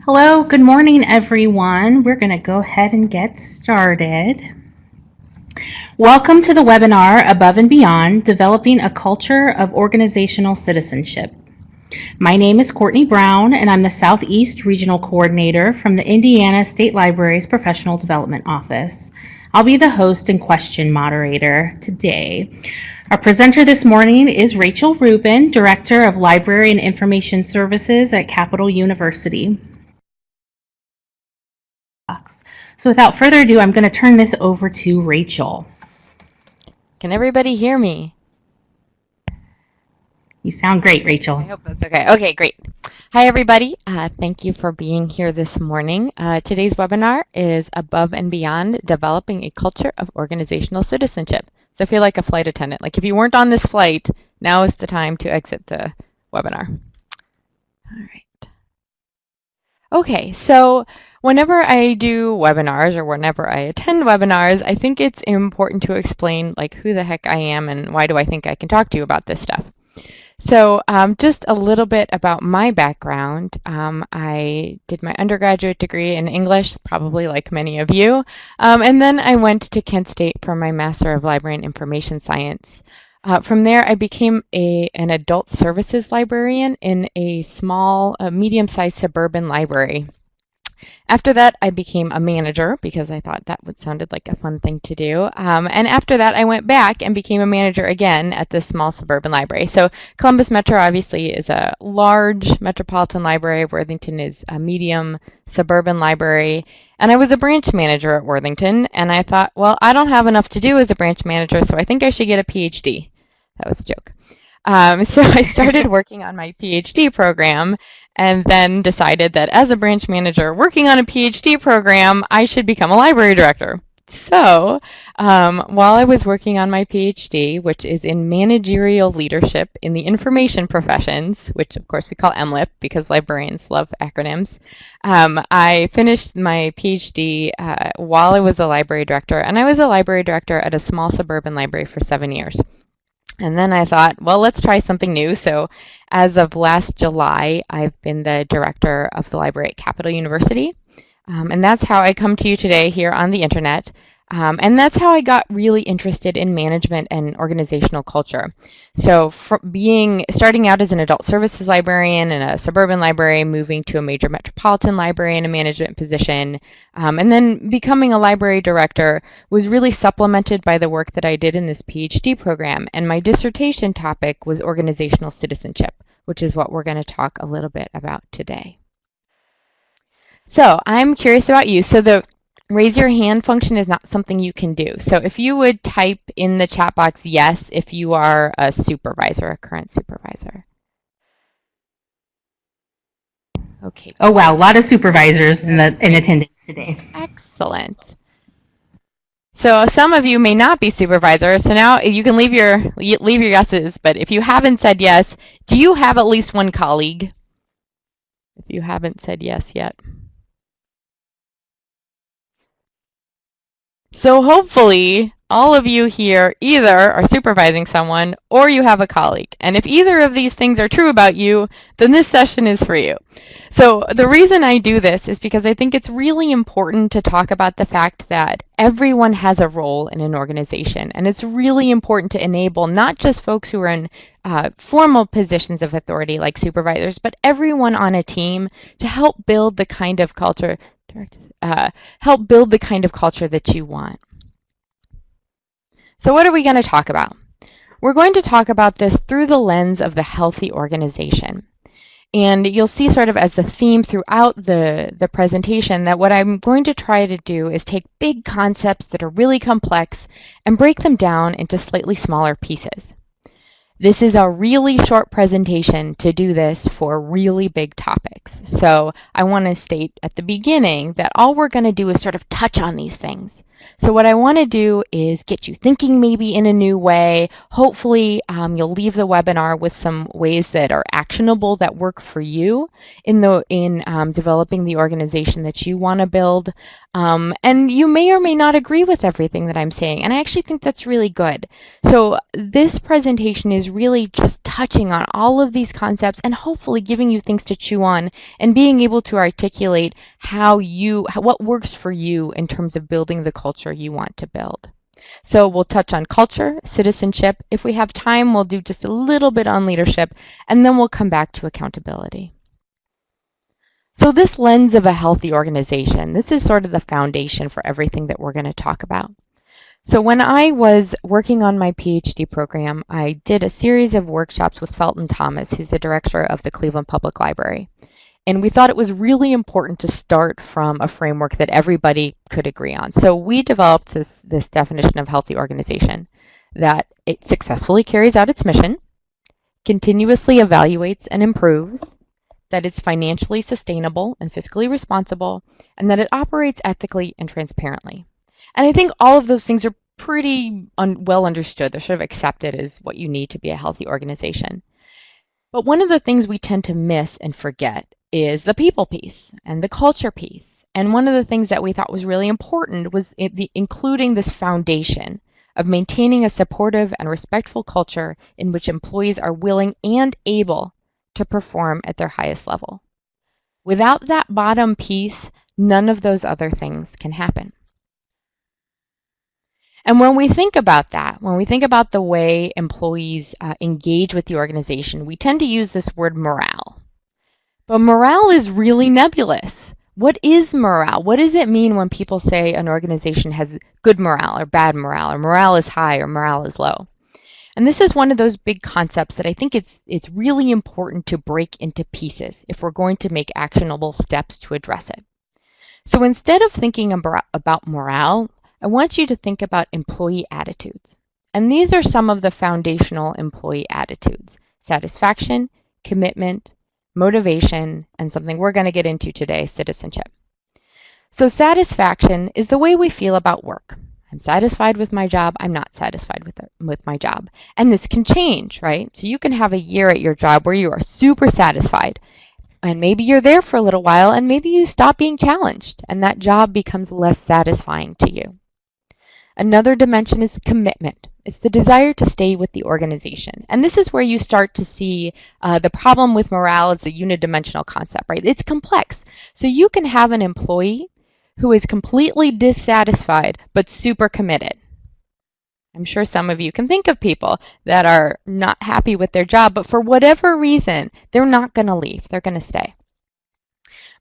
Hello, good morning, everyone. We're going to go ahead and get started. Welcome to the webinar, Above and Beyond, Developing a Culture of Organizational Citizenship. My name is Courtney Brown, and I'm the Southeast Regional Coordinator from the Indiana State Library's Professional Development Office. I'll be the host and question moderator today. Our presenter this morning is Rachel Rubin, Director of Library and Information Services at Capital University. So without further ado, I'm going to turn this over to Rachel. Can everybody hear me? You sound great, Rachel. I hope that's okay. Okay, great. Hi, everybody. Thank you for being here this morning. Today's webinar is Above and Beyond, Developing a Culture of Organizational Citizenship. So I feel like a flight attendant. Like if you weren't on this flight, now is the time to exit the webinar. All right. Okay, so whenever I do webinars or whenever I attend webinars, I think it's important to explain like who the heck I am and why do I think I can talk to you about this stuff. So just a little bit about my background. I did my undergraduate degree in English, probably like many of you, and then I went to Kent State for my Master of Library and Information Science. From there, I became an adult services librarian in a small, medium-sized suburban library. After that, I became a manager because I thought that sounded like a fun thing to do. And after that, I went back and became a manager again at this small suburban library. So Columbus Metro obviously is a large metropolitan library. Worthington is a medium suburban library. And I was a branch manager at Worthington. And I thought, well, I don't have enough to do as a branch manager, so I think I should get a Ph.D. That was a joke. So I started working on my Ph.D. program and then decided that as a branch manager working on a Ph.D. program, I should become a library director. So while I was working on my Ph.D., which is in Managerial Leadership in the Information Professions, which of course we call MLIP because librarians love acronyms, I finished my Ph.D. While I was a library director, and I was a library director at a small suburban library for 7 years. And then I thought, well, let's try something new. So as of last July, I've been the director of the library at Capital University. And that's how I come to you today here on the internet. And that's how I got really interested in management and organizational culture. So starting out as an adult services librarian in a suburban library, moving to a major metropolitan library in a management position, and then becoming a library director was really supplemented by the work that I did in this PhD program. And my dissertation topic was organizational citizenship, which is what we're going to talk a little bit about today. So I'm curious about you. So the raise your hand function is not something you can do. So if you would type in the chat box, yes, if you are a supervisor, a current supervisor. Okay. Oh, wow. A lot of supervisors in attendance today. Excellent. So some of you may not be supervisors. So now you can leave your yeses. But if you haven't said yes, do you have at least one colleague? If you haven't said yes yet. So hopefully all of you here either are supervising someone or you have a colleague. And if either of these things are true about you, then this session is for you. So the reason I do this is because I think it's really important to talk about the fact that everyone has a role in an organization. And it's really important to enable not just folks who are in formal positions of authority like supervisors, but everyone on a team to help build the kind of culture that you want. So what are we going to talk about? We're going to talk about this through the lens of the healthy organization. And you'll see sort of as a theme throughout the presentation that what I'm going to try to do is take big concepts that are really complex and break them down into slightly smaller pieces. This is a really short presentation to do this for really big topics. So I want to state at the beginning that all we're going to do is sort of touch on these things. So what I want to do is get you thinking maybe in a new way. Hopefully you'll leave the webinar with some ways that are actionable that work for you in developing the organization that you want to build. And you may or may not agree with everything that I'm saying, and I actually think that's really good. So this presentation is really just touching on all of these concepts and hopefully giving you things to chew on and being able to articulate what works for you in terms of building the culture you want to build. So we'll touch on culture, citizenship. If we have time, we'll do just a little bit on leadership, and then we'll come back to accountability. So this lens of a healthy organization, this is sort of the foundation for everything that we're going to talk about. So when I was working on my PhD program, I did a series of workshops with Felton Thomas, who's the director of the Cleveland Public Library. And we thought it was really important to start from a framework that everybody could agree on. So we developed this definition of healthy organization, that it successfully carries out its mission, continuously evaluates and improves, that it's financially sustainable and fiscally responsible, and that it operates ethically and transparently. And I think all of those things are pretty well understood. They're sort of accepted as what you need to be a healthy organization. But one of the things we tend to miss and forget is the people piece and the culture piece. And one of the things that we thought was really important was including this foundation of maintaining a supportive and respectful culture in which employees are willing and able to perform at their highest level. Without that bottom piece, none of those other things can happen. And when we think about that, when we think about the way employees engage with the organization, we tend to use this word morale. But morale is really nebulous. What is morale? What does it mean when people say an organization has good morale or bad morale, or morale is high or morale is low? And this is one of those big concepts that I think it's really important to break into pieces if we're going to make actionable steps to address it. So instead of thinking about morale, I want you to think about employee attitudes. And these are some of the foundational employee attitudes: satisfaction, commitment, motivation, and something we're going to get into today, citizenship. So satisfaction is the way we feel about work. I'm satisfied with my job. I'm not satisfied with my job. And this can change, right? So you can have a year at your job where you are super satisfied. And maybe you're there for a little while and maybe you stop being challenged and that job becomes less satisfying to you. Another dimension is commitment. It's the desire to stay with the organization. And this is where you start to see the problem with morale. It's a unidimensional concept, right? It's complex. So you can have an employee who is completely dissatisfied but super committed. I'm sure some of you can think of people that are not happy with their job, but for whatever reason, they're not going to leave. They're going to stay.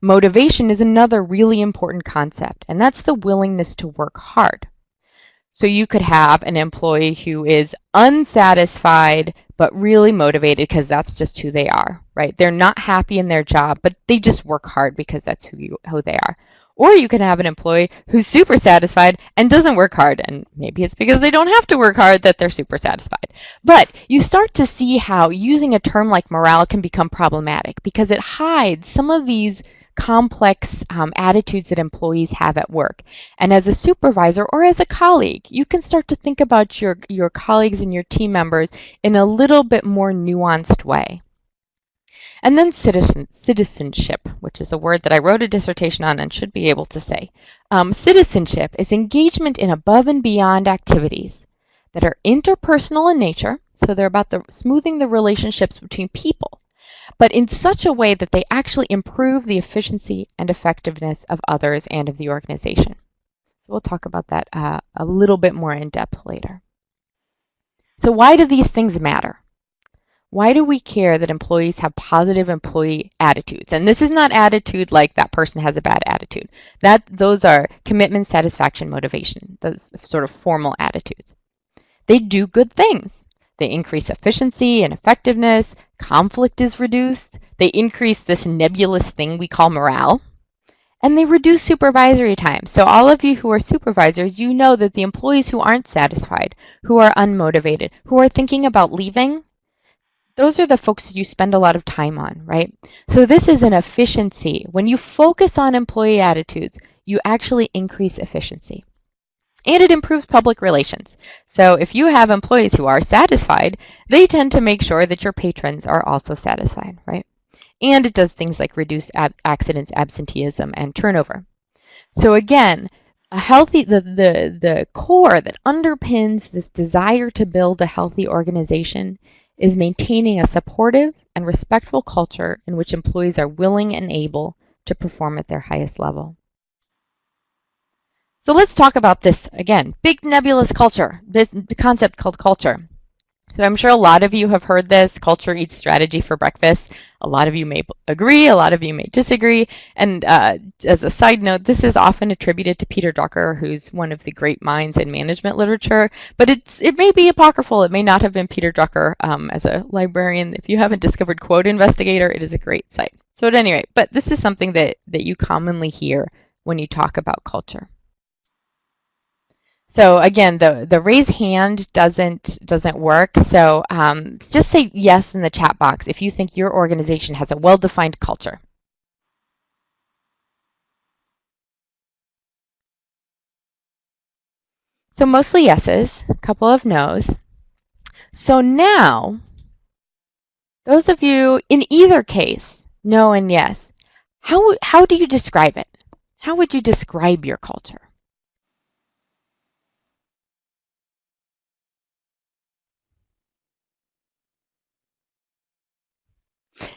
Motivation is another really important concept, and that's the willingness to work hard. So you could have an employee who is unsatisfied but really motivated because that's just who they are, right? They're not happy in their job, but they just work hard because that's who they are. Or you can have an employee who's super satisfied and doesn't work hard, and maybe it's because they don't have to work hard that they're super satisfied. But you start to see how using a term like morale can become problematic because it hides some of these complex attitudes that employees have at work. And as a supervisor or as a colleague, you can start to think about your colleagues and your team members in a little bit more nuanced way. And then citizenship, which is a word that I wrote a dissertation on and should be able to say. Citizenship is engagement in above and beyond activities that are interpersonal in nature, so they're about smoothing the relationships between people, but in such a way that they actually improve the efficiency and effectiveness of others and of the organization. So we'll talk about that a little bit more in depth later. So why do these things matter? Why do we care that employees have positive employee attitudes? And this is not attitude like that person has a bad attitude. Those are commitment, satisfaction, motivation, those sort of formal attitudes. They do good things. They increase efficiency and effectiveness. Conflict is reduced. They increase this nebulous thing we call morale. And they reduce supervisory time. So all of you who are supervisors, you know that the employees who aren't satisfied, who are unmotivated, who are thinking about leaving, those are the folks you spend a lot of time on, right? So this is an efficiency. When you focus on employee attitudes, you actually increase efficiency. And it improves public relations. So if you have employees who are satisfied, they tend to make sure that your patrons are also satisfied, right? And it does things like reduce accidents, absenteeism, and turnover. So again, a healthy the core that underpins this desire to build a healthy organization is maintaining a supportive and respectful culture in which employees are willing and able to perform at their highest level. So let's talk about this again, big nebulous culture, this concept called culture. So I'm sure a lot of you have heard this, culture eats strategy for breakfast. A lot of you may agree, a lot of you may disagree. And as a side note, this is often attributed to Peter Drucker, who's one of the great minds in management literature. But it may be apocryphal. It may not have been Peter Drucker. As a librarian, if you haven't discovered Quote Investigator, it is a great site. So at any rate, but this is something that you commonly hear when you talk about culture. So again, the raise hand doesn't work. So just say yes in the chat box if you think your organization has a well-defined culture. So mostly yeses, a couple of nos. So now, those of you in either case, no and yes, how do you describe it? How would you describe your culture?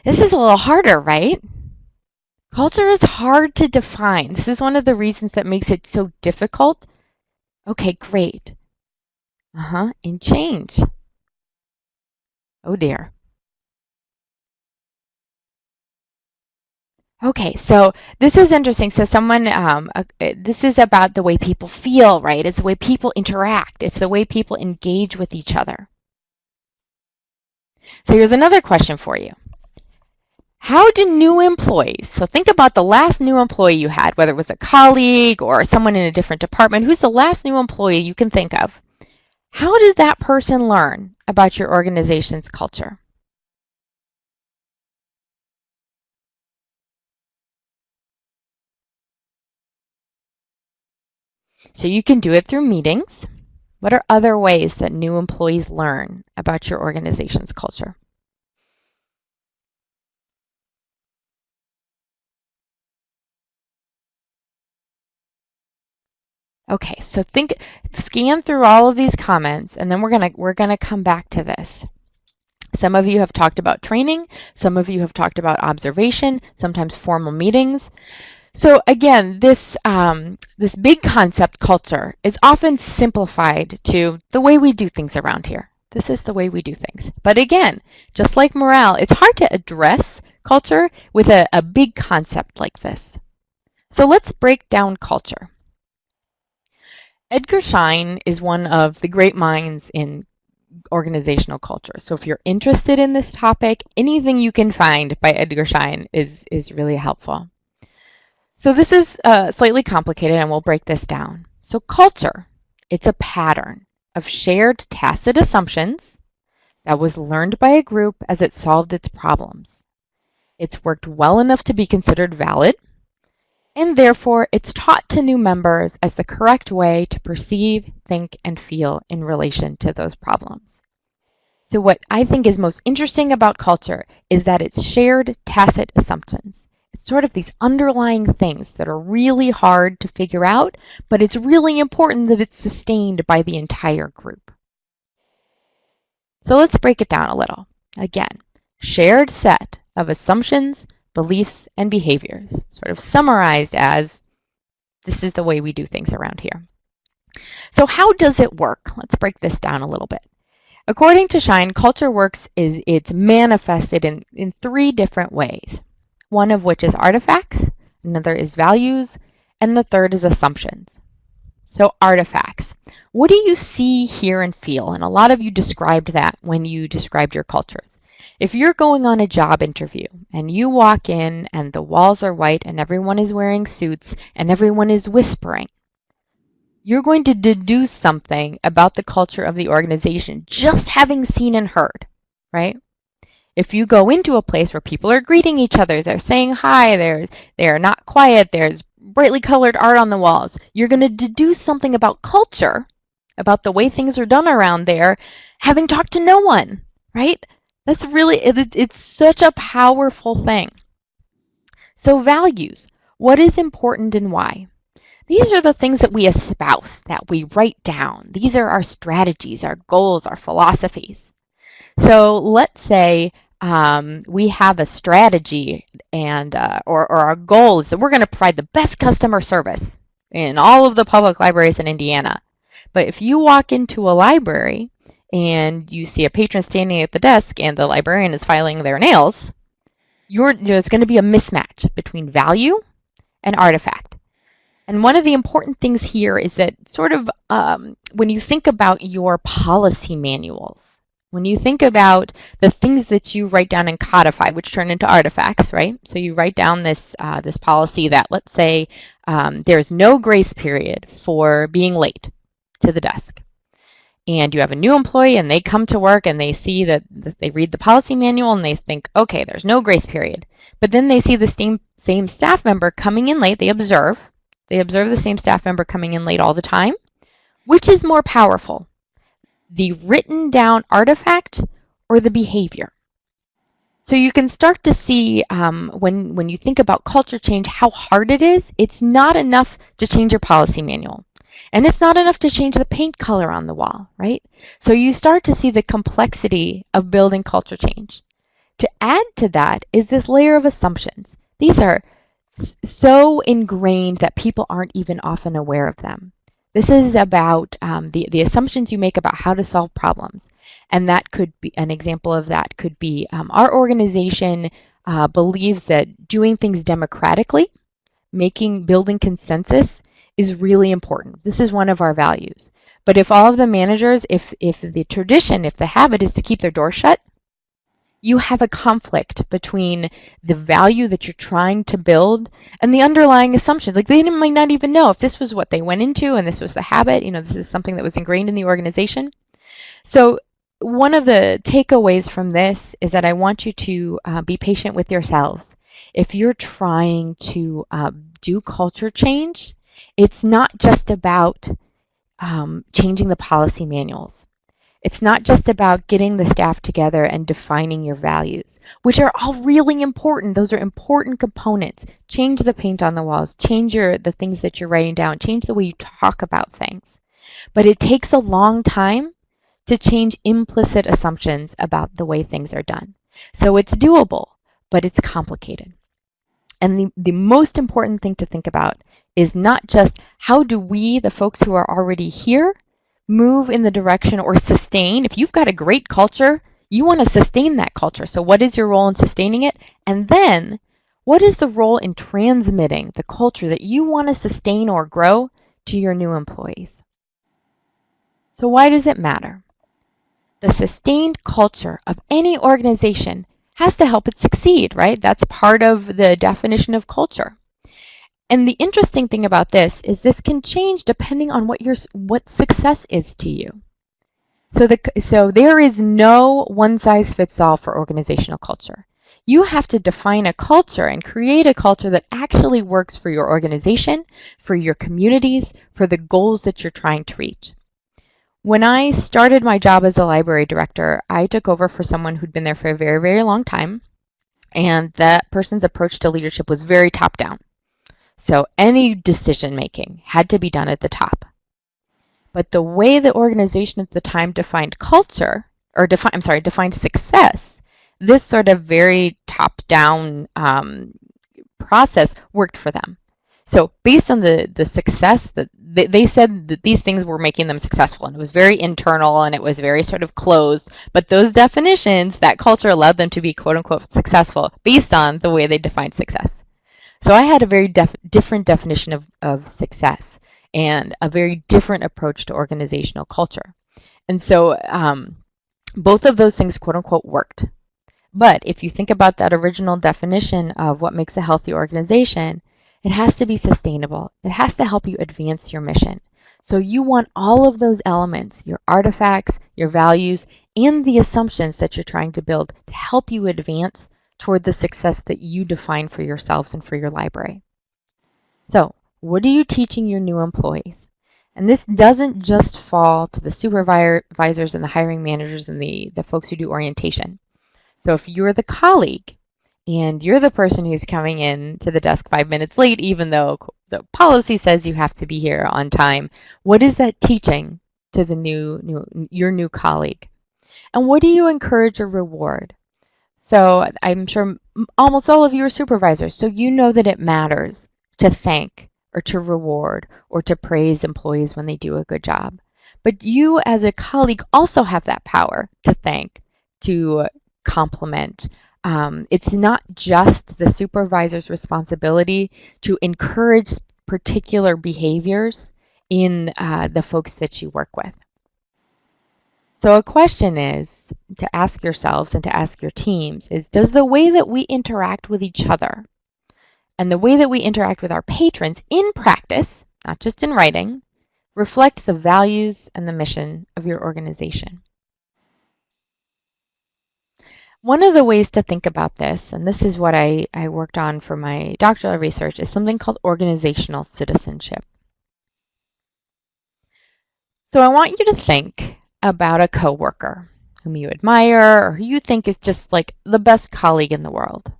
This is a little harder, right? Culture is hard to define. This is one of the reasons that makes it so difficult. Okay, great. And change. Oh dear. Okay, so this is interesting. So this is about the way people feel, right? It's the way people interact. It's the way people engage with each other. So here's another question for you. How do new employees, so think about the last new employee you had, whether it was a colleague or someone in a different department, who's the last new employee you can think of? How does that person learn about your organization's culture? So you can do it through meetings. What are other ways that new employees learn about your organization's culture? Okay, so scan through all of these comments, and then we're gonna come back to this. Some of you have talked about training, some of you have talked about observation, sometimes formal meetings. So again, this big concept, culture, is often simplified to the way we do things around here. This is the way we do things. But again, just like morale, it's hard to address culture with a big concept like this. So let's break down culture. Edgar Schein is one of the great minds in organizational culture. So if you're interested in this topic, anything you can find by Edgar Schein is really helpful. So this is slightly complicated, and we'll break this down. So culture, it's a pattern of shared tacit assumptions that was learned by a group as it solved its problems. It's worked well enough to be considered valid, and therefore it's taught to new members as the correct way to perceive, think, and feel in relation to those problems. So what I think is most interesting about culture is that it's shared tacit assumptions. It's sort of these underlying things that are really hard to figure out, but it's really important that it's sustained by the entire group. So let's break it down a little. Again, shared set of assumptions, beliefs, and behaviors, sort of summarized as this is the way we do things around here. So how does it work? Let's break this down a little bit. According to Schein, culture works it's manifested in three different ways. One of which is artifacts, another is values, and the third is assumptions. So artifacts. What do you see, hear, and feel? And a lot of you described that when you described your cultures. If you're going on a job interview and you walk in and the walls are white and everyone is wearing suits and everyone is whispering, you're going to deduce something about the culture of the organization just having seen and heard, right? If you go into a place where people are greeting each other, they're saying hi, they're not quiet, there's brightly colored art on the walls, you're going to deduce something about culture, about the way things are done around there, having talked to no one, right? That's really, it's such a powerful thing. So values, what is important and why? These are the things that we espouse, that we write down. These are our strategies, our goals, our philosophies. So let's say we have a strategy and or our goal is that we're going to provide the best customer service in all of the public libraries in Indiana. But if you walk into a library and you see a patron standing at the desk and the librarian is filing their nails, it's going to be a mismatch between value and artifact. And one of the important things here is that sort of when you think about your policy manuals, when you think about the things that you write down and codify, which turn into artifacts, right? So you write down this policy that, let's say, there's no grace period for being late to the desk. And you have a new employee and they come to work and they see that they read the policy manual and they think, okay, there's no grace period. But then they see the same staff member coming in late. They observe the same staff member coming in late all the time. Which is more powerful, the written down artifact or the behavior? So you can start to see when you think about culture change, how hard it is. It's not enough to change your policy manual. And it's not enough to change the paint color on the wall, right? So you start to see the complexity of building culture change. To add to that is this layer of assumptions. These are so ingrained that people aren't even often aware of them. This is about the assumptions you make about how to solve problems. And that could be, an example of that could be our organization believes that doing things democratically, building consensus is really important. This is one of our values. But if all of the managers, if the habit is to keep their door shut, you have a conflict between the value that you're trying to build and the underlying assumptions. Like they might not even know if this was what they went into and this was the habit, this is something that was ingrained in the organization. So one of the takeaways from this is that I want you to be patient with yourselves. If you're trying to do culture change, it's not just about changing the policy manuals. It's not just about getting the staff together and defining your values, which are all really important. Those are important components. Change the paint on the walls, change the things that you're writing down, change the way you talk about things. But it takes a long time to change implicit assumptions about the way things are done. So it's doable, but it's complicated. And the most important thing to think about is not just how do we, the folks who are already here, move in the direction or sustain. If you've got a great culture, you want to sustain that culture. So what is your role in sustaining it? And then what is the role in transmitting the culture that you want to sustain or grow to your new employees? So why does it matter? The sustained culture of any organization has to help it succeed, right? That's part of the definition of culture. And the interesting thing about this is this can change depending on what success is to you. So there is no one-size-fits-all for organizational culture. You have to define a culture and create a culture that actually works for your organization, for your communities, for the goals that you're trying to reach. When I started my job as a library director, I took over for someone who'd been there for a very, very long time, and that person's approach to leadership was very top-down. So any decision making had to be done at the top. But the way the organization at the time defined culture, or defined success, this sort of very top-down process worked for them. So based on the success, that they said that these things were making them successful, and it was very internal and it was very sort of closed. But those definitions, that culture allowed them to be quote-unquote successful based on the way they defined success. So I had a very different definition of success and a very different approach to organizational culture. And so both of those things, quote unquote, worked. But if you think about that original definition of what makes a healthy organization, it has to be sustainable. It has to help you advance your mission. So you want all of those elements, your artifacts, your values, and the assumptions that you're trying to build to help you advance toward the success that you define for yourselves and for your library. So, what are you teaching your new employees? And this doesn't just fall to the supervisors and the hiring managers and the folks who do orientation. So if you're the colleague and you're the person who's coming in to the desk 5 minutes late, even though the policy says you have to be here on time. What is that teaching to the your new colleague? And what do you encourage or reward? So I'm sure almost all of you are supervisors, so you know that it matters to thank or to reward or to praise employees when they do a good job. But you as a colleague also have that power to thank, to compliment. It's not just the supervisor's responsibility to encourage particular behaviors in the folks that you work with. So a question is to ask yourselves and to ask your teams is, does the way that we interact with each other and the way that we interact with our patrons in practice, not just in writing, reflect the values and the mission of your organization? One of the ways to think about this, and this is what I worked on for my doctoral research, is something called organizational citizenship. So I want you to think about a coworker whom you admire or who you think is just like the best colleague in the world.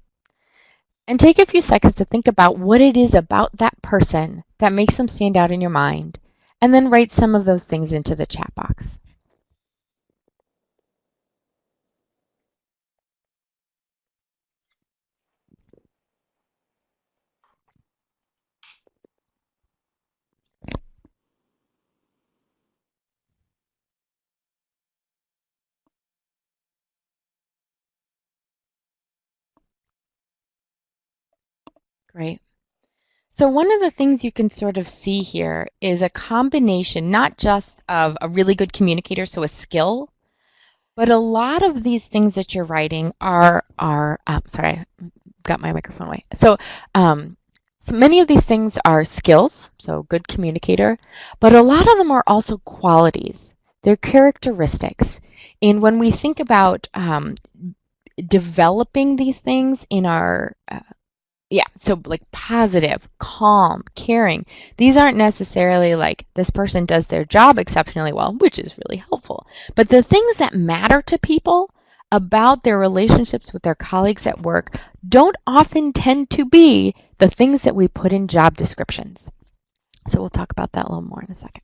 And take a few seconds to think about what it is about that person that makes them stand out in your mind, and then write some of those things into the chat box. Great. So one of the things you can sort of see here is a combination, not just of a really good communicator, so a skill, but a lot of these things that you're writing are sorry, I got my microphone away. So many of these things are skills, so good communicator, but a lot of them are also qualities. They're characteristics. And when we think about developing these things in our so like positive, calm, caring. These aren't necessarily like this person does their job exceptionally well, which is really helpful. But the things that matter to people about their relationships with their colleagues at work don't often tend to be the things that we put in job descriptions. So we'll talk about that a little more in a second.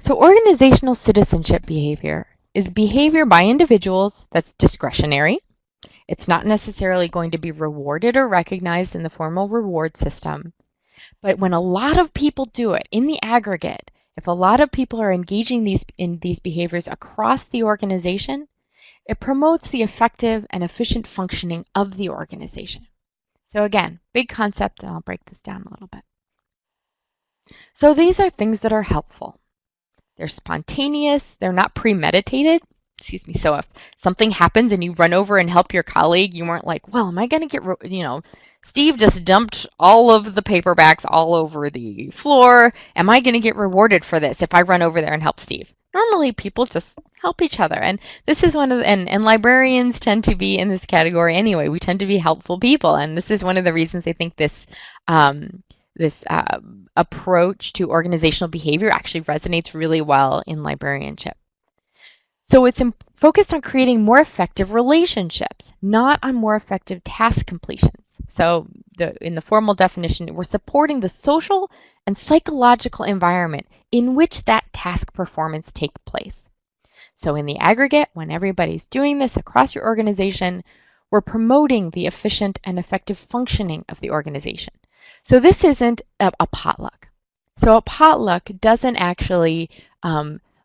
So organizational citizenship behavior is behavior by individuals that's discretionary. It's not necessarily going to be rewarded or recognized in the formal reward system. But when a lot of people do it in the aggregate, if a lot of people are engaging in these behaviors across the organization, it promotes the effective and efficient functioning of the organization. So again, big concept, and I'll break this down a little bit. So these are things that are helpful. They're spontaneous, they're not premeditated. Excuse me, so if something happens and you run over and help your colleague, you weren't like, well, am I going to get, Steve just dumped all of the paperbacks all over the floor. Am I going to get rewarded for this if I run over there and help Steve? Normally, people just help each other. And this is one of the, and librarians tend to be in this category anyway. We tend to be helpful people. And this is one of the reasons I think this approach to organizational behavior actually resonates really well in librarianship. So it's focused on creating more effective relationships, not on more effective task completions. So in the formal definition, we're supporting the social and psychological environment in which that task performance takes place. So in the aggregate, when everybody's doing this across your organization, we're promoting the efficient and effective functioning of the organization. So this isn't a potluck. So a potluck doesn't actually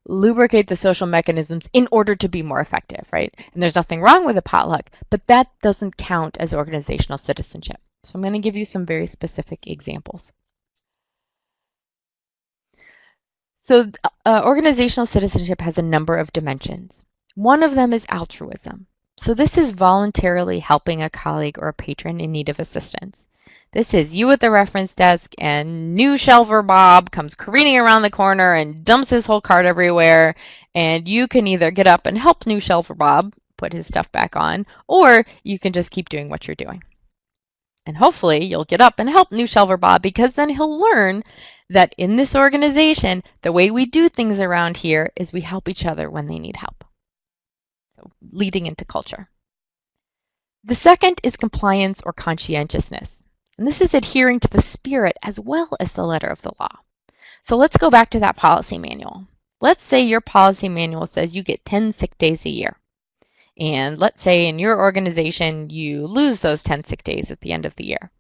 lubricate the social mechanisms in order to be more effective, right? And there's nothing wrong with a potluck, but that doesn't count as organizational citizenship. So I'm going to give you some very specific examples. So organizational citizenship has a number of dimensions. One of them is altruism. So this is voluntarily helping a colleague or a patron in need of assistance. This is you at the reference desk and new shelver Bob comes careening around the corner and dumps his whole cart everywhere, and you can either get up and help new shelver Bob put his stuff back on, or you can just keep doing what you're doing. And hopefully you'll get up and help new shelver Bob, because then he'll learn that in this organization, the way we do things around here is we help each other when they need help. So leading into culture. The second is compliance or conscientiousness. And this is adhering to the spirit as well as the letter of the law. So let's go back to that policy manual. Let's say your policy manual says you get 10 sick days a year. And let's say in your organization you lose those 10 sick days at the end of the year.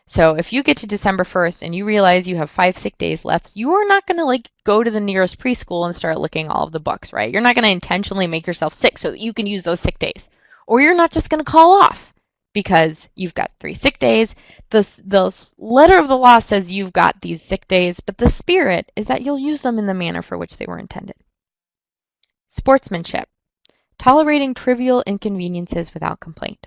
So if you get to December 1st and you realize you have 5 sick days left, you are not going to go to the nearest preschool and start looking all of the books, right? You're not going to intentionally make yourself sick so that you can use those sick days. Or you're not just going to call off because you've got 3 sick days. The letter of the law says you've got these sick days, but the spirit is that you'll use them in the manner for which they were intended. Sportsmanship, tolerating trivial inconveniences without complaint.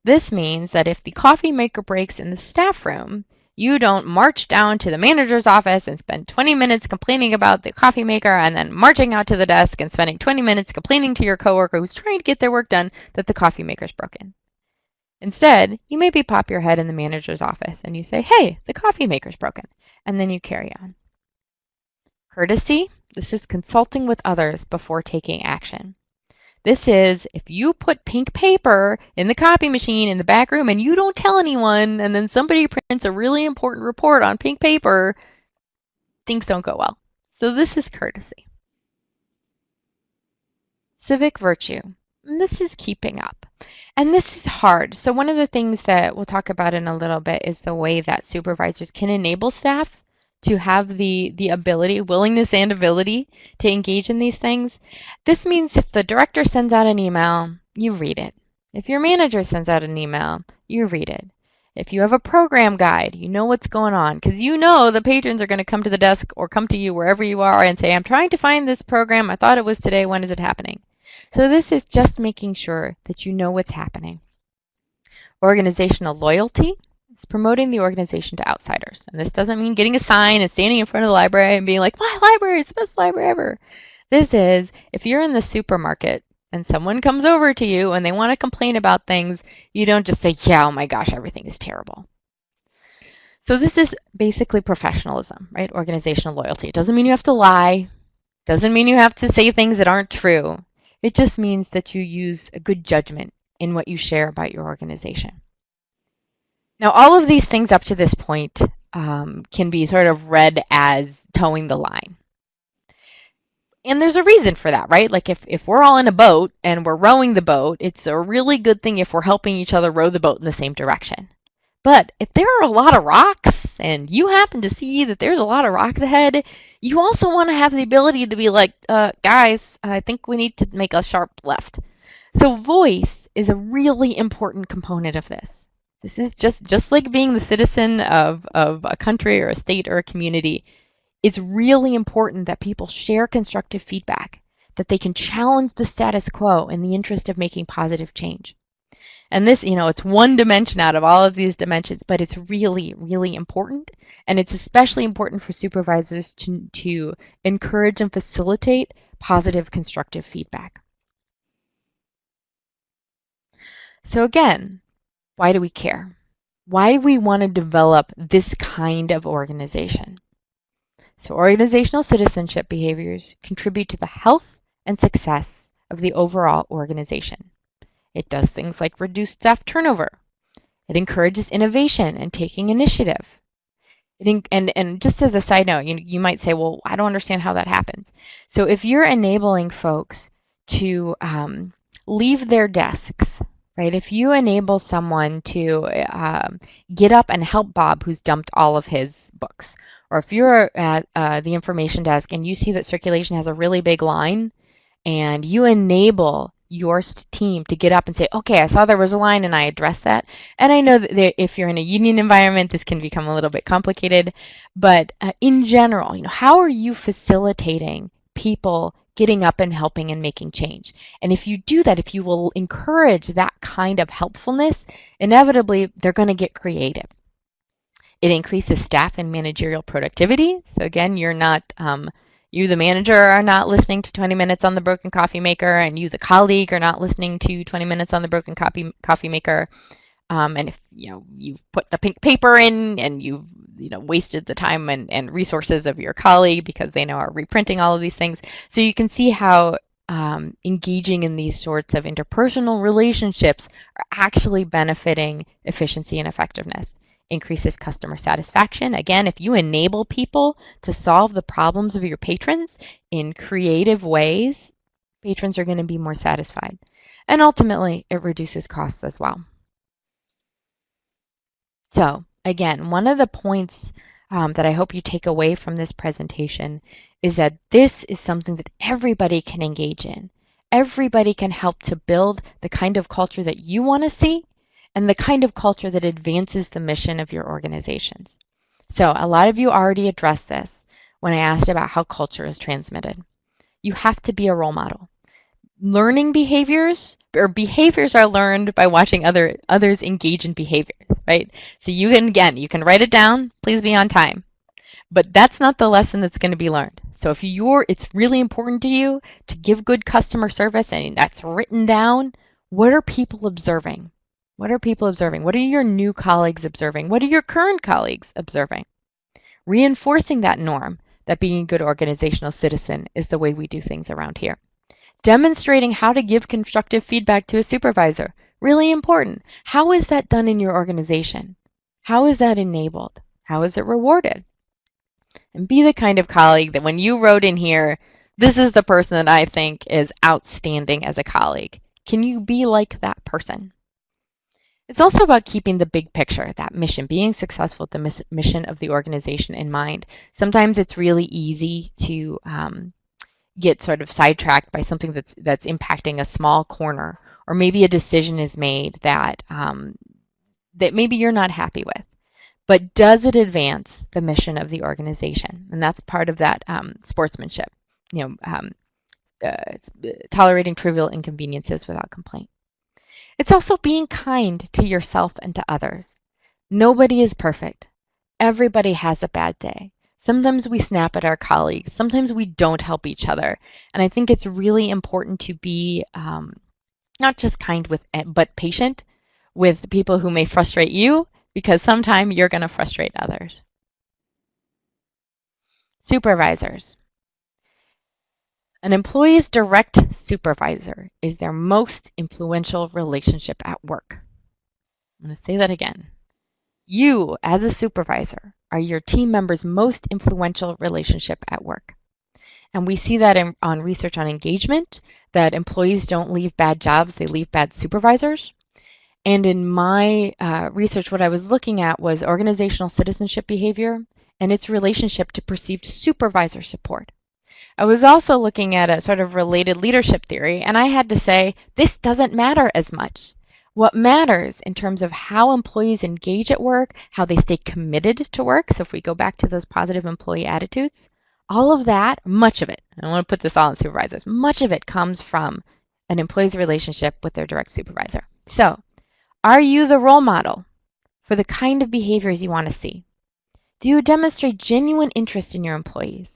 This means that if the coffee maker breaks in the staff room, you don't march down to the manager's office and spend 20 minutes complaining about the coffee maker and then marching out to the desk and spending 20 minutes complaining to your coworker who's trying to get their work done that the coffee maker's broken. Instead, you maybe pop your head in the manager's office and you say, hey, the coffee maker's broken, and then you carry on. Courtesy, this is consulting with others before taking action. This is if you put pink paper in the copy machine in the back room and you don't tell anyone, and then somebody prints a really important report on pink paper, things don't go well. So this is courtesy. Civic virtue. And this is keeping up. And this is hard. So one of the things that we'll talk about in a little bit is the way that supervisors can enable staff to have the ability, willingness and ability to engage in these things. This means if the director sends out an email, you read it. If your manager sends out an email, you read it. If you have a program guide, you know what's going on because you know the patrons are going to come to the desk or come to you wherever you are and say, I'm trying to find this program. I thought it was today. When is it happening? So this is just making sure that you know what's happening. Organizational loyalty. It's promoting the organization to outsiders. And this doesn't mean getting a sign and standing in front of the library and being like, my library is the best library ever. This is, if you're in the supermarket and someone comes over to you and they want to complain about things, you don't just say, yeah, oh my gosh, everything is terrible. So this is basically professionalism, right? Organizational loyalty. It doesn't mean you have to lie. Doesn't mean you have to say things that aren't true. It just means that you use a good judgment in what you share about your organization. Now, all of these things up to this point can be sort of read as towing the line. And there's a reason for that, right? Like if we're all in a boat and we're rowing the boat, it's a really good thing if we're helping each other row the boat in the same direction. But if there are a lot of rocks and you happen to see that there's a lot of rocks ahead, you also want to have the ability to be like, guys, I think we need to make a sharp left. So voice is a really important component of this. This is just like being the citizen of a country or a state or a community. It's really important that people share constructive feedback, that they can challenge the status quo in the interest of making positive change. And this, it's one dimension out of all of these dimensions, but it's really, really important. And it's especially important for supervisors to encourage and facilitate positive, constructive feedback. So again, why do we care? Why do we want to develop this kind of organization? So organizational citizenship behaviors contribute to the health and success of the overall organization. It does things like reduce staff turnover. It encourages innovation and taking initiative. And just as a side note, you might say, well, I don't understand how that happens. So if you're enabling folks to leave their desks, right? If you enable someone to get up and help Bob who's dumped all of his books, or if you're at the information desk and you see that circulation has a really big line and you enable your team to get up and say, okay, I saw there was a line and I addressed that. And I know that if you're in a union environment, this can become a little bit complicated. But in general, how are you facilitating people getting up and helping and making change? And if you do that, if you will encourage that kind of helpfulness, inevitably they're going to get creative. It increases staff and managerial productivity. So again, you, the manager, are not listening to 20 minutes on the broken coffee maker, and you, the colleague, are not listening to 20 minutes on the broken coffee maker. And if you've put the pink paper in and you've wasted the time and resources of your colleague because they now are reprinting all of these things. So you can see how engaging in these sorts of interpersonal relationships are actually benefiting efficiency and effectiveness. Increases customer satisfaction. Again, if you enable people to solve the problems of your patrons in creative ways, patrons are going to be more satisfied. And ultimately, it reduces costs as well. So again, one of the points that I hope you take away from this presentation is that this is something that everybody can engage in. Everybody can help to build the kind of culture that you want to see and the kind of culture that advances the mission of your organizations. So a lot of you already addressed this when I asked about how culture is transmitted. You have to be a role model. Learning behaviors, or behaviors are learned by watching others engage in behavior, right? So you can write it down, please be on time. But that's not the lesson that's going to be learned. So if it's really important to you to give good customer service and that's written down, what are people observing? What are people observing? What are your new colleagues observing? What are your current colleagues observing? Reinforcing that norm that being a good organizational citizen is the way we do things around here. Demonstrating how to give constructive feedback to a supervisor, really important. How is that done in your organization? How is that enabled? How is it rewarded? And be the kind of colleague that when you wrote in here, this is the person that I think is outstanding as a colleague. Can you be like that person? It's also about keeping the big picture, that mission, being successful at the mission of the organization in mind. Sometimes it's really easy to get sort of sidetracked by something that's impacting a small corner, or maybe a decision is made that that maybe you're not happy with. But does it advance the mission of the organization? And that's part of that sportsmanship, tolerating trivial inconveniences without complaint. It's also being kind to yourself and to others. Nobody is perfect. Everybody has a bad day. Sometimes we snap at our colleagues. Sometimes we don't help each other. And I think it's really important to be not just kind but patient with people who may frustrate you, because sometime you're going to frustrate others. Supervisors. An employee's direct supervisor is their most influential relationship at work. I'm going to say that again. You, as a supervisor, are your team member's most influential relationship at work. And we see that on research on engagement, that employees don't leave bad jobs, they leave bad supervisors. And in my research, what I was looking at was organizational citizenship behavior and its relationship to perceived supervisor support. I was also looking at a sort of related leadership theory, and I had to say, this doesn't matter as much. What matters in terms of how employees engage at work, how they stay committed to work, so if we go back to those positive employee attitudes, all of that, much of it, and I want to put this all on supervisors, much of it comes from an employee's relationship with their direct supervisor. So, are you the role model for the kind of behaviors you want to see? Do you demonstrate genuine interest in your employees?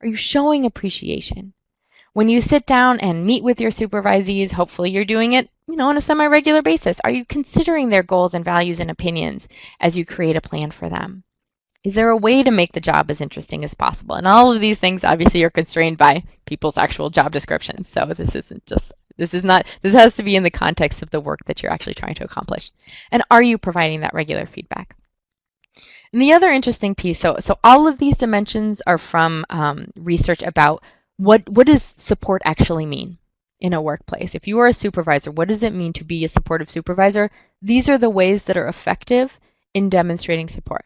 Are you showing appreciation? When you sit down and meet with your supervisees, hopefully you're doing it, on a semi-regular basis. Are you considering their goals and values and opinions as you create a plan for them? Is there a way to make the job as interesting as possible? And all of these things obviously are constrained by people's actual job descriptions. So this has to be in the context of the work that you're actually trying to accomplish. And are you providing that regular feedback? And the other interesting piece, so all of these dimensions are from research about what does support actually mean in a workplace. If you are a supervisor, what does it mean to be a supportive supervisor? These are the ways that are effective in demonstrating support.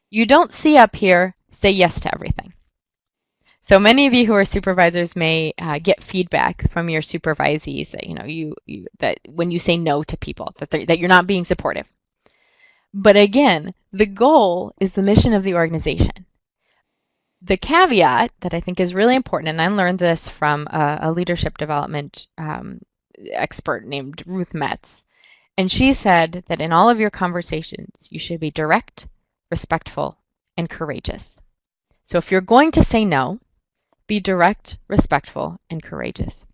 You don't see up here, say yes to everything. So many of you who are supervisors may get feedback from your supervisees that that when you say no to people, that you're not being supportive. But again, the goal is the mission of the organization. The caveat that I think is really important, and I learned this from a leadership development expert named Ruth Metz, and she said that in all of your conversations, you should be direct, respectful, and courageous. So if you're going to say no, be direct, respectful, and courageous.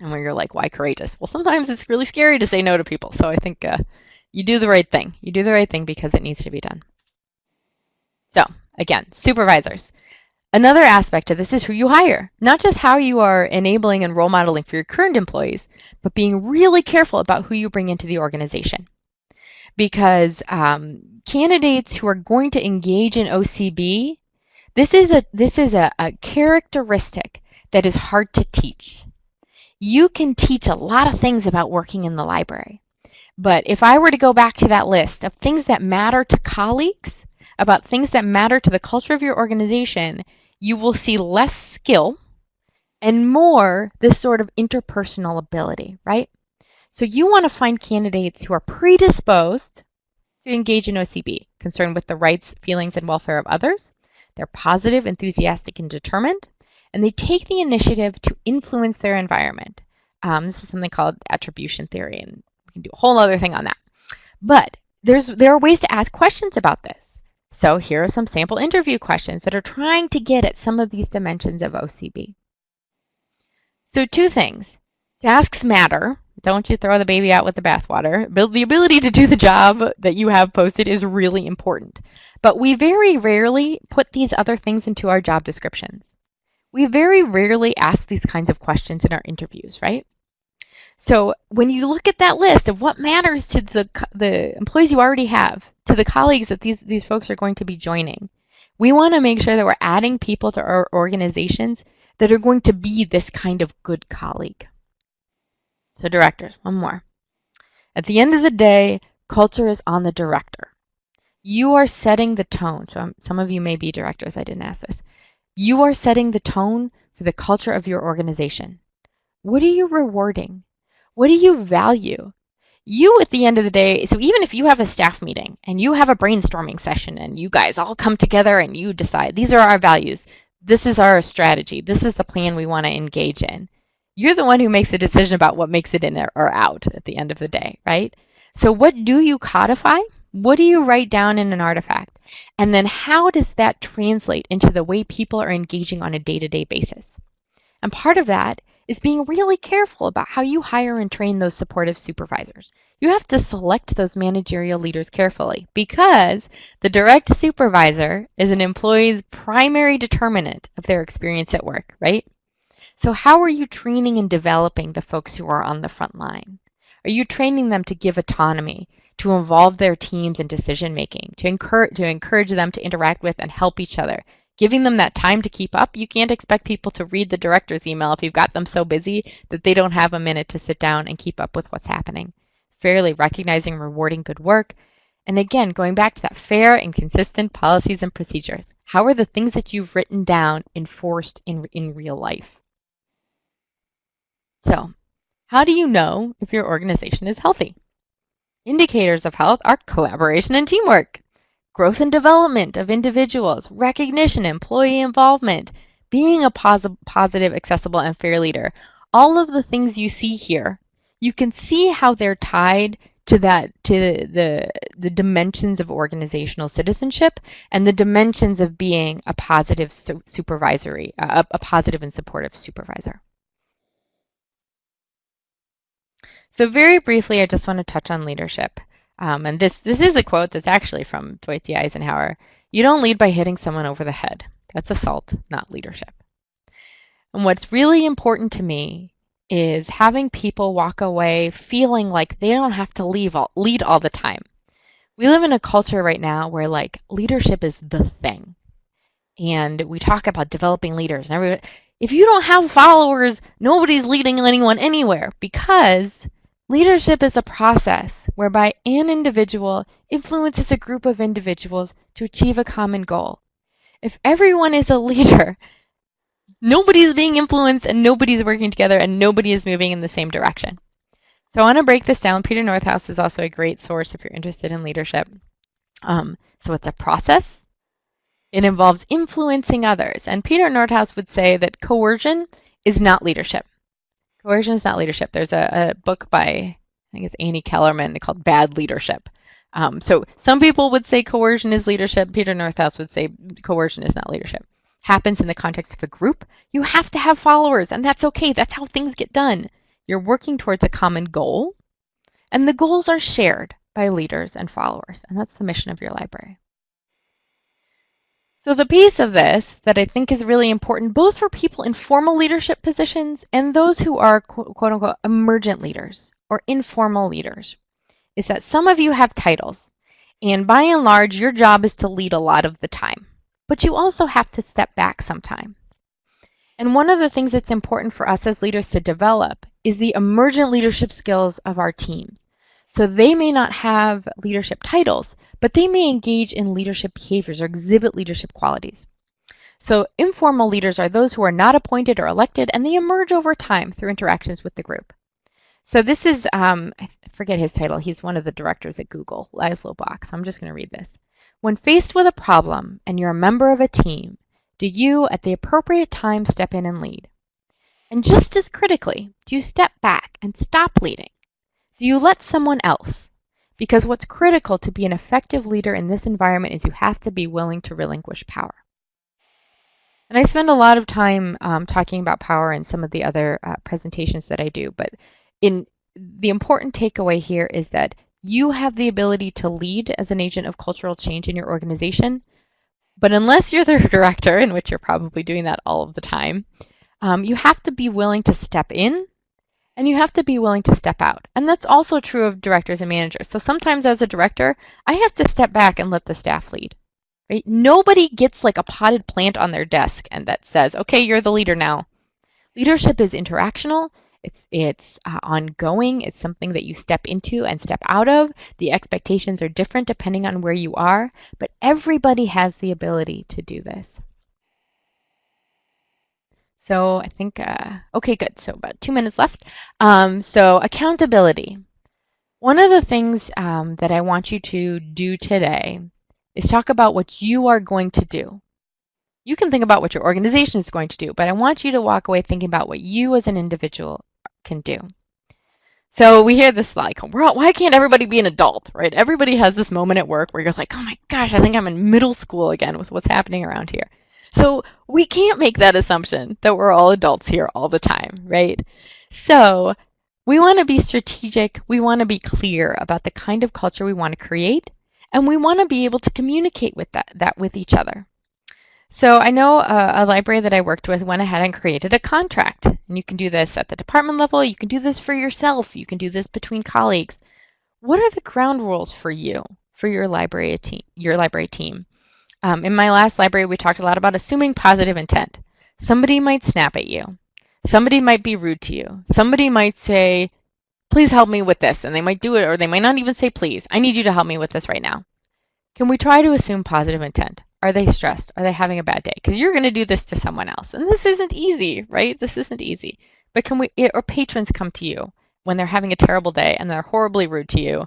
And when you're like, why courageous? Well, sometimes it's really scary to say no to people. So I think you do the right thing. You do the right thing because it needs to be done. So again, supervisors. Another aspect of this is who you hire, not just how you are enabling and role modeling for your current employees, but being really careful about who you bring into the organization. Because candidates who are going to engage in OCB, this is a characteristic that is hard to teach. You can teach a lot of things about working in the library. But if I were to go back to that list of things that matter to colleagues, about things that matter to the culture of your organization, you will see less skill and more this sort of interpersonal ability, right? So you want to find candidates who are predisposed to engage in OCB, concerned with the rights, feelings, and welfare of others. They're positive, enthusiastic, and determined, and they take the initiative to influence their environment. This is something called attribution theory, and we can do a whole other thing on that. But there are ways to ask questions about this. So here are some sample interview questions that are trying to get at some of these dimensions of OCB. So 2 things. Tasks matter. Don't you throw the baby out with the bathwater. The ability to do the job that you have posted is really important. But we very rarely put these other things into our job descriptions. We very rarely ask these kinds of questions in our interviews, right? So when you look at that list of what matters to the employees you already have, to the colleagues that these folks are going to be joining, we want to make sure that we're adding people to our organizations that are going to be this kind of good colleague. So directors, one more. At the end of the day, culture is on the director. You are setting the tone. So some of you may be directors, I didn't ask this. You are setting the tone for the culture of your organization. What are you rewarding? What do you value? You, at the end of the day, so even if you have a staff meeting and you have a brainstorming session and you guys all come together and you decide, these are our values, this is our strategy, this is the plan we want to engage in. You're the one who makes the decision about what makes it in or out at the end of the day, right? So what do you codify? What do you write down in an artifact? And then how does that translate into the way people are engaging on a day-to-day basis? And part of that is being really careful about how you hire and train those supportive supervisors. You have to select those managerial leaders carefully because the direct supervisor is an employee's primary determinant of their experience at work, right? So how are you training and developing the folks who are on the front line? Are you training them to give autonomy, to involve their teams in decision making, to encourage them to interact with and help each other? Giving them that time to keep up. You can't expect people to read the director's email if you've got them so busy that they don't have a minute to sit down and keep up with what's happening. Fairly recognizing and rewarding good work. And again, going back to that fair and consistent policies and procedures. How are the things that you've written down enforced in real life? So, how do you know if your organization is healthy? Indicators of health are collaboration and teamwork, growth and development of individuals, recognition, employee involvement, being a positive, accessible, and fair leader. All of the things you see here, you can see how they're tied to the dimensions of organizational citizenship and the dimensions of being a positive a positive and supportive supervisor. So very briefly, I just want to touch on leadership. And this is a quote that's actually from Dwight D. Eisenhower. You don't lead by hitting someone over the head. That's assault, not leadership. And what's really important to me is having people walk away feeling like they don't have to lead all the time. We live in a culture right now where like leadership is the thing. And we talk about developing leaders. And if you don't have followers, nobody's leading anyone anywhere because leadership is a process whereby an individual influences a group of individuals to achieve a common goal. If everyone is a leader, nobody's being influenced and nobody's working together and nobody is moving in the same direction. So I want to break this down. Peter Northouse is also a great source if you're interested in leadership. So it's a process. It involves influencing others. And Peter Northouse would say that coercion is not leadership. Coercion is not leadership. There's a book by, I think it's Annie Kellerman, called Bad Leadership. So some people would say coercion is leadership. Peter Northouse would say coercion is not leadership. Happens in the context of a group. You have to have followers, and that's okay. That's how things get done. You're working towards a common goal, and the goals are shared by leaders and followers, and that's the mission of your library. So the piece of this that I think is really important, both for people in formal leadership positions and those who are quote unquote emergent leaders or informal leaders, is that some of you have titles. And by and large, your job is to lead a lot of the time. But you also have to step back sometime. And one of the things that's important for us as leaders to develop is the emergent leadership skills of our teams. So they may not have leadership titles, but they may engage in leadership behaviors or exhibit leadership qualities. So informal leaders are those who are not appointed or elected, and they emerge over time through interactions with the group. So this is, I forget his title, he's one of the directors at Google, Laszlo Bock, so I'm just going to read this. When faced with a problem and you're a member of a team, do you, at the appropriate time, step in and lead? And just as critically, do you step back and stop leading? Do you let someone else? Because what's critical to be an effective leader in this environment is you have to be willing to relinquish power. And I spend a lot of time talking about power in some of the other presentations that I do, but the important takeaway here is that you have the ability to lead as an agent of cultural change in your organization, but unless you're the director, in which you're probably doing that all of the time, you have to be willing to step in and you have to be willing to step out. And that's also true of directors and managers. So sometimes as a director, I have to step back and let the staff lead. Right? Nobody gets like a potted plant on their desk and that says, okay, you're the leader now. Leadership is interactional. It's ongoing. It's something that you step into and step out of. The expectations are different depending on where you are, but everybody has the ability to do this. So I think, okay, good. So about 2 minutes left. So accountability. One of the things that I want you to do today is talk about what you are going to do. You can think about what your organization is going to do, but I want you to walk away thinking about what you as an individual can do. So we hear this like, why can't everybody be an adult, right? Everybody has this moment at work where you're like, oh my gosh, I think I'm in middle school again with what's happening around here. So we can't make that assumption that we're all adults here all the time, right? So we want to be strategic. We want to be clear about the kind of culture we want to create, and we want to be able to communicate with that with each other. So I know a library that I worked with went ahead and created a contract. And you can do this at the department level. You can do this for yourself. You can do this between colleagues. What are the ground rules for you, for your library team? In my last library, we talked a lot about assuming positive intent. Somebody might snap at you. Somebody might be rude to you. Somebody might say, please help me with this. And they might do it, or they might not even say, please. I need you to help me with this right now. Can we try to assume positive intent? Are they stressed? Are they having a bad day? Because you're going to do this to someone else. And this isn't easy, right? This isn't easy. But or patrons come to you when they're having a terrible day and they're horribly rude to you.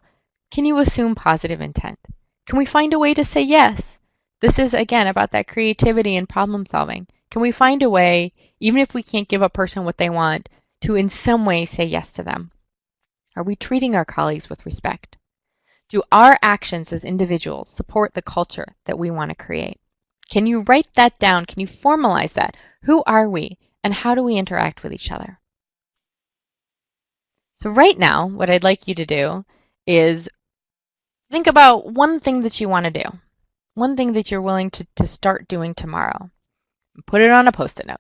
Can you assume positive intent? Can we find a way to say yes? This is, again, about that creativity and problem solving. Can we find a way, even if we can't give a person what they want, to in some way say yes to them? Are we treating our colleagues with respect? Do our actions as individuals support the culture that we want to create? Can you write that down? Can you formalize that? Who are we, and how do we interact with each other? So right now, what I'd like you to do is think about one thing that you want to do, one thing that you're willing to start doing tomorrow. Put it on a Post-it note.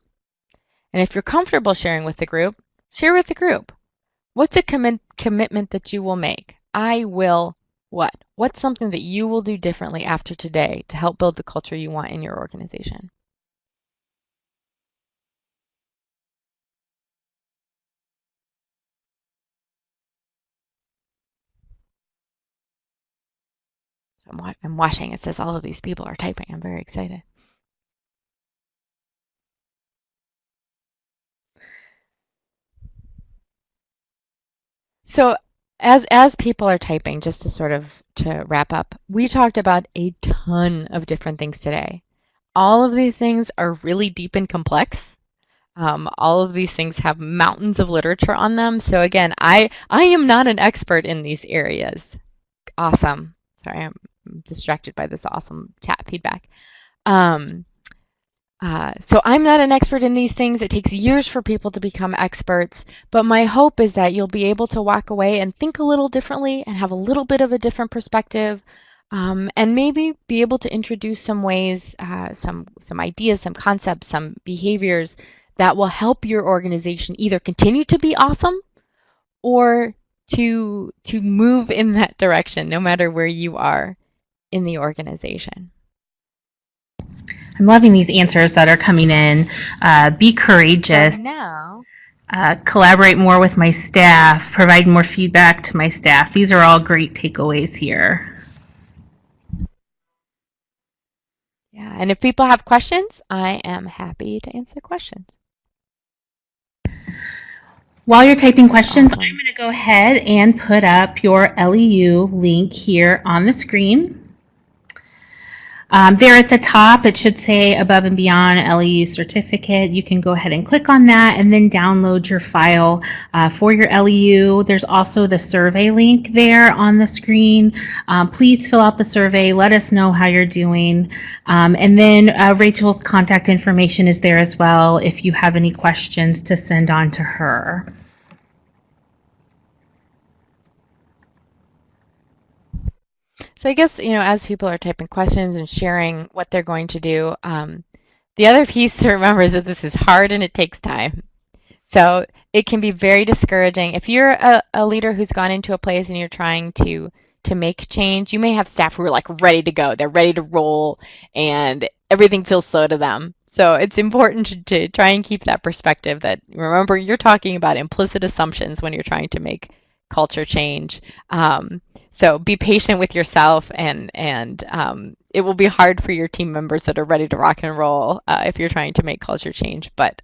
And if you're comfortable sharing with the group, share with the group. What's a commitment that you will make? I will what? What's something that you will do differently after today to help build the culture you want in your organization? So I'm watching. It says all of these people are typing. I'm very excited. So as people are typing, just to wrap up, we talked about a ton of different things today. All of these things are really deep and complex. All of these things have mountains of literature on them. So again, I am not an expert in these areas. Awesome. Sorry, I'm distracted by this awesome chat feedback. So I'm not an expert in these things. It takes years for people to become experts, but my hope is that you'll be able to walk away and think a little differently and have a little bit of a different perspective and maybe be able to introduce some ways, some ideas, some concepts, some behaviors that will help your organization either continue to be awesome or to move in that direction, no matter where you are in the organization. I'm loving these answers that are coming in. Be courageous. So now, collaborate more with my staff, provide more feedback to my staff. These are all great takeaways here. yeah, and if people have questions, I am happy to answer questions. While you're typing questions, I'm going to go ahead and put up your LEU link here on the screen. There at the top, it should say Above and Beyond LEU Certificate. You can go ahead and click on that and then download your file for your LEU. There's also the survey link there on the screen. Please fill out the survey. Let us know how you're doing. And then Rachel's contact information is there as well if you have any questions to send on to her. So I guess, as people are typing questions and sharing what they're going to do, the other piece to remember is that this is hard and it takes time. So it can be very discouraging. If you're a leader who's gone into a place and you're trying to make change, you may have staff who are like ready to go. They're ready to roll and everything feels slow to them. So it's important to try and keep that perspective that, remember, you're talking about implicit assumptions when you're trying to make culture change. So be patient with yourself, and it will be hard for your team members that are ready to rock and roll if you're trying to make culture change, but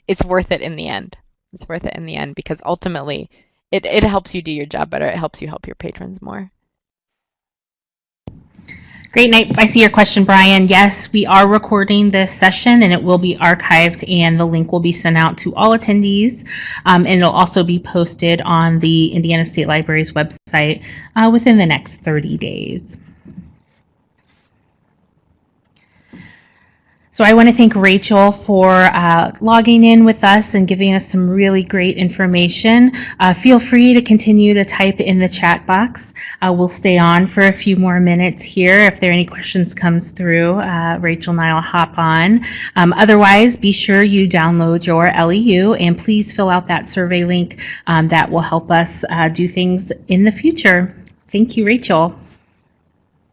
it's worth it in the end. It's worth it in the end because ultimately it helps you do your job better. It helps you help your patrons more. Great night. I see your question, Brian. Yes, we are recording this session and it will be archived and the link will be sent out to all attendees. And it'll also be posted on the Indiana State Library's website within the next 30 days. So I want to thank Rachel for logging in with us and giving us some really great information. Feel free to continue to type in the chat box. We'll stay on for a few more minutes here. If there are any questions comes through, Rachel and I will hop on. Otherwise, be sure you download your LEU and please fill out that survey link that will help us do things in the future. Thank you, Rachel.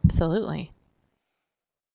Absolutely.